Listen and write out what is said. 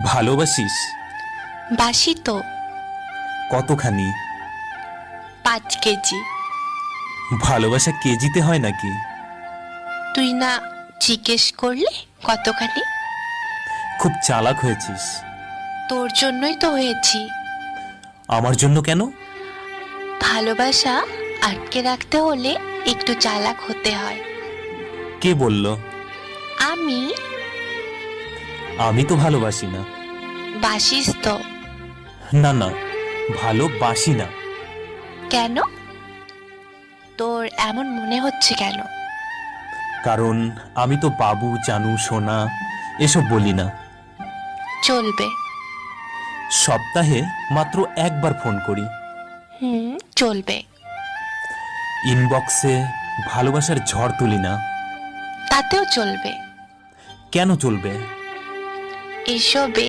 ভালোবাসিস? বাসি তো। কতখানি? 5 কেজি। ভালোবাসা কেজিতে হয় নাকি? তুই না জিজ্ঞেস করলে কতখানি? খুব চালাক হয়েছিস। তোর জন্যই তো হয়েছি। আমার জন্য কেন? ভালোবাসা আটকে রাখতে হলে একটু চালাক হতে হয়। কে বলল? আমি। আমি তো ভালোবাসি না। বাসিস তো। না না, ভালোবাসি না। কেন? তোর এমন মনে হচ্ছে কেন? কারণ আমি তো বাবু, জানু, সোনা এসব বলি না। চলবে। সপ্তাহে মাত্র একবার ফোন করি। চলবে। ইনবক্সে ভালোবাসার ঝড় তুলি না। তাতেও চলবে। কেন চলবে? এসবে